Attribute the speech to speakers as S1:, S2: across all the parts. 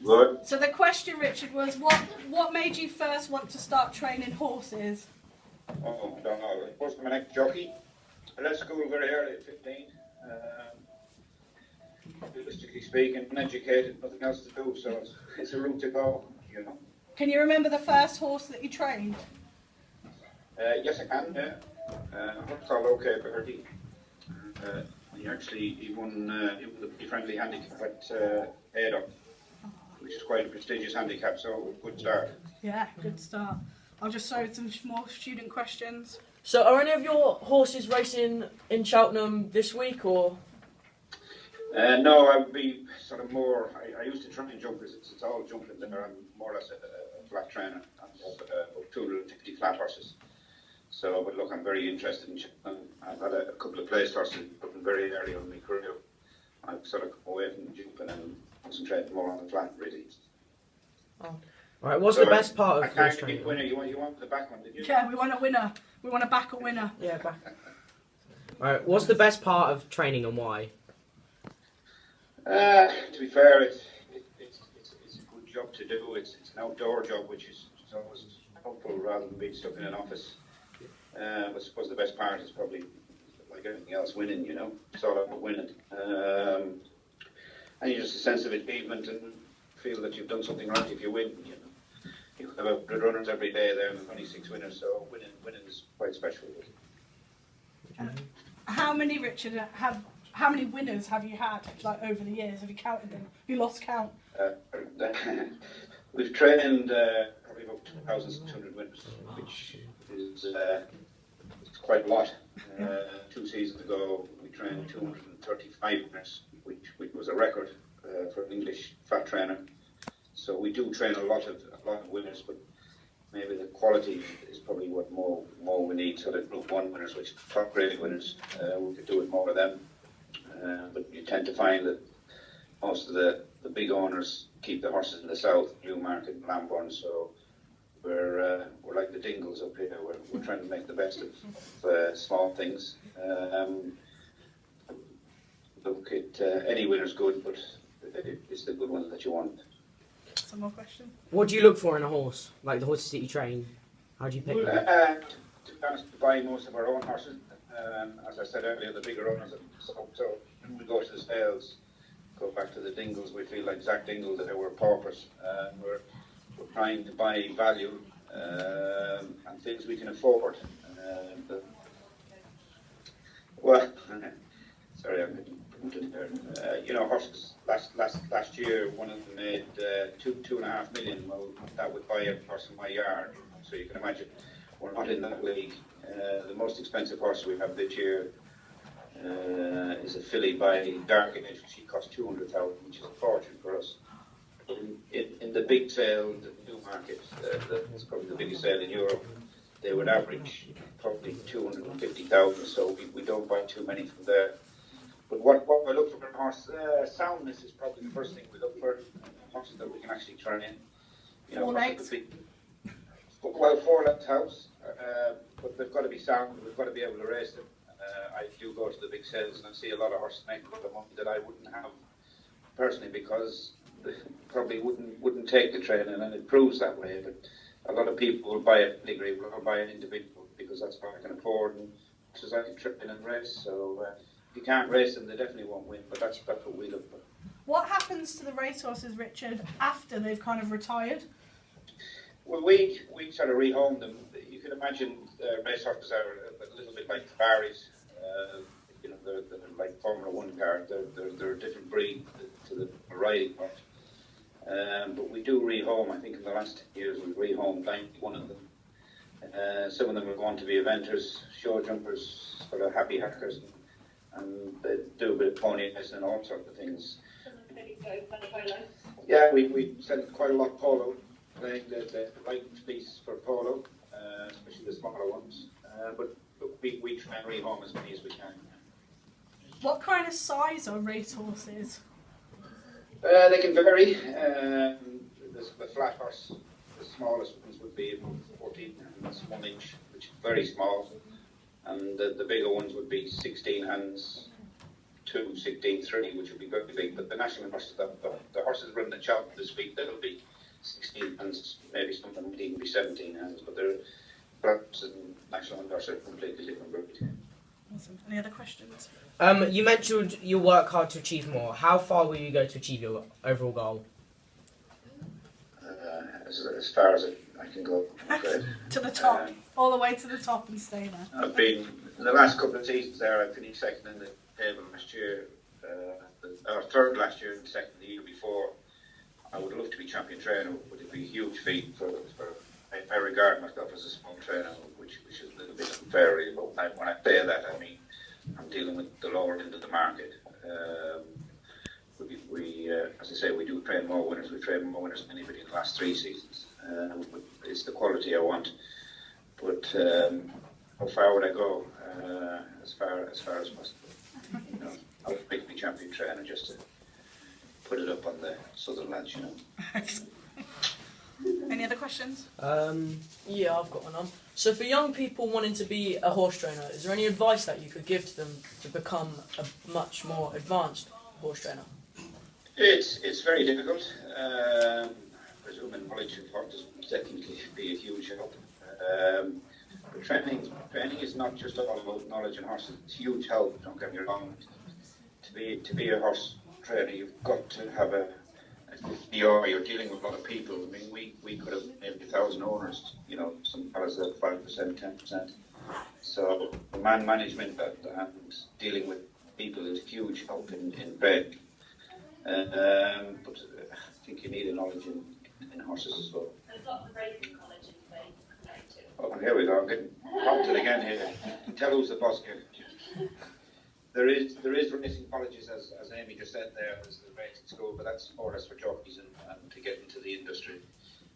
S1: Good.
S2: So the question, Richard, was what made you first want to start training horses?
S1: Oh, I don't know. I was an ex-jockey. I left school very early at 15. Realistically speaking, uneducated, nothing else to do, so it's a route to go, you know.
S2: Can you remember the first horse that you trained?
S1: Yes, I can, yeah. What's called OK Birdie. He won the pretty friendly handicap at Ada, which is quite a prestigious handicap, so good start.
S2: Yeah, good start. I'll just throw some more student questions.
S3: So are any of your horses racing in Cheltenham this week, or?
S1: No, I would be sort of more. I used to train jumpers. It's all jumping there. I'm more or less a flat trainer. I have about 250 flat horses. So, but look, I'm very interested in Cheltenham. I've had a couple of place horses very early on in my career. I've sort of come away from jumping and concentrated more on the flat, really.
S3: Oh. All right. What's the best part of horse training?
S1: Winner. You want the back one, did you?
S2: Yeah, we want a winner. We want to back a winner.
S3: Yeah, back. All right. What's the best part of training and why?
S1: To be fair, it's a good job to do. It's an outdoor job, which is always helpful rather than being stuck in an office. I suppose the best part is probably, like everything else, winning. You know, it's all about winning, and you just a sense of achievement and feel that you've done something right if you win. You know, you have 100 runners every day there, and only 6 winners, so winning is quite special.
S2: How many, Richard, how many winners have you had, like, over the years? Have you counted them? Have you lost count?
S1: We've trained probably about 2,600 winners, which is it's quite a lot. 2 seasons ago, we trained 235 winners, which was a record for an English flat trainer. So we do train a lot of winners, but maybe the quality is probably what more we need. So the Group 1 winners, which are top grade winners, we could do with more of them. But you tend to find that most of the big owners keep the horses in the south, Newmarket and Lambourne, so we're like the Dingles up here. We're trying to make the best of small things. Look, any winner's good, but it's the good one that you want.
S2: Some more questions?
S3: What do you look for in a horse? Like the horses that you train? How do you pick them?
S1: To be honest, we buy most of our own horses. As I said earlier, the bigger owners. So when we go to the sales, go back to the Dingles, we feel like Zach Dingle that they were paupers. We're trying to buy value and things we can afford. Sorry, I'm getting promoted there. You know, horses. Last year, one of them made 2.5 million. Well, that would buy a horse in my yard. So you can imagine, we're not in that league. The most expensive horse we have this year is a filly by Dark Age. She cost 200,000, which is a fortune for us. In the big sale, the Newmarket, that's probably the biggest sale in Europe, they would average probably 250,000, so we don't buy too many from there. But what we look for in a horse, soundness is probably the first thing we look for. Horses that we can actually turn in. You know,
S2: 4 legs?
S1: Well, 4 legs house, but they've got to be sound. We've got to be able to race them. I do go to the big sales and I see a lot of horses making a lot of money that I wouldn't have personally, because they probably wouldn't take the training, and it proves that way. But a lot of people will buy a pedigree, will buy an individual because that's what I can afford, and because I can trip in and race. So if you can't race them, they definitely won't win. But that's what we look for.
S2: What happens to the racehorses, Richard, after they've kind of retired?
S1: Well, we sort of rehome them. You can imagine racehorses are a little bit like Ferraris. You know, they're like Formula 1 cars. They're a different breed to the riding horse. But we do rehome. I think in the last 10 years we've rehomed 91 of them. Some of them are going to be eventers, show jumpers, sort of happy hackers, and they do a bit of pony racing and all sorts of things. Yeah, we send quite a lot of polo, playing the right piece for polo, especially the smaller ones. But we try and rehome as many as we can.
S2: What kind of size are racehorses?
S1: They can vary. The flat horse, the smallest ones would be 14 hands, 1 inch, which is very small. And the bigger ones would be 16 hands, 2, 16-3, which will be very big. But the national horses, the horses running the Cheltenham this week, that'll be 16 hands, maybe some of them might even be 17 hands. But they're Brooks and national horses are completely different breed.
S2: Awesome. Any other questions?
S4: You mentioned you work hard to achieve more. How far will you go to achieve your overall goal?
S1: As far as I can go, I'm afraid.
S2: To the top, all the way to the top and stay there.
S1: I've been, in the last couple of seasons there, I finished second in the table last year, or third last year and second the year before. I would love to be champion trainer, but it'd be a huge feat for I regard myself as a small trainer, which is a little bit unfair, really, but when I say that, I mean, I'm dealing with the lower end of the market. As I say, we do train more winners. We train more winners than anybody in the last 3 seasons. But it's the quality I want. But how far would I go? As far as possible. You know, I would make me champion trainer just to put it up on the southern lads. You know.
S2: Any other questions?
S3: Yeah, I've got one on. So for young people wanting to be a horse trainer, is there any advice that you could give to them to become a much more advanced horse trainer?
S1: It's very difficult. Presuming knowledge of horses would definitely be a huge help. But training is not just all about knowledge and horses. It's huge help. Don't get me wrong. To be a horse trainer, you've got to have you're dealing with a lot of people. I mean, we could have maybe 1,000 owners. You know, some fellas have 5%, 10%. So the man management and dealing with people is huge help in bread. But I think you need a knowledge in horses as well.
S5: I've got the racing college in Fahey.
S1: Oh, here we go. I'm getting prompted again here. Tell who's the boss here. There is racing colleges, as Amy just said there. There's the racing school, but that's more or less for jockeys and to get into the industry.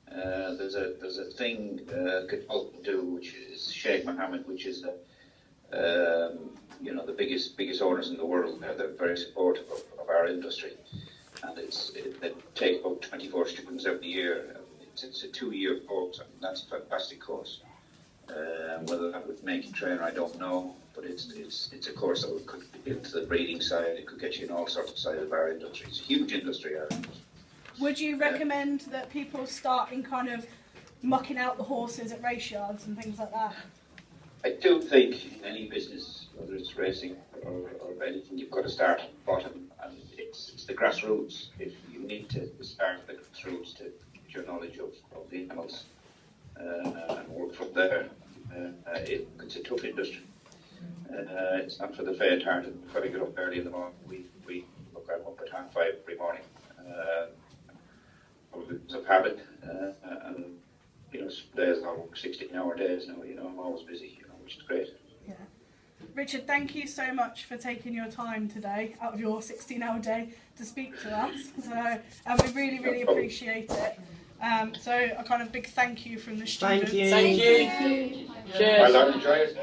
S1: There's a thing Gidalton do, which is Sheikh Mohammed, which is you know, the biggest owners in the world. They're very supportive of our industry, and they take about 24 students every year. It's a 2-year course, and that's a fantastic course. Whether that would make you trainer, I don't know, but it's a course that could get into the breeding side. It could get you in all sorts of sides of our industry. It's a huge industry, our industry.
S2: Would you recommend that people start in kind of mucking out the horses at race yards and things like that?
S1: I do think in any business, whether it's racing or anything, you've got to start at the bottom, and it's the grassroots. If you need to start at the grassroots to get your knowledge of the animals and work from there, it's a tough industry. It's not for the faint-hearted. We've got to get up early in the morning. I'm up at 5:30 every morning. It's a habit, and you know, days I work 16-hour days now. You know, I'm always busy. You know, which is great.
S2: Yeah. Richard, thank you so much for taking your time today out of your 16-hour day to speak to us. So, and we really appreciate it. So, a kind of big thank you from the students.
S4: Thank you.
S3: Thank you. Cheers.
S1: Well done, enjoy it.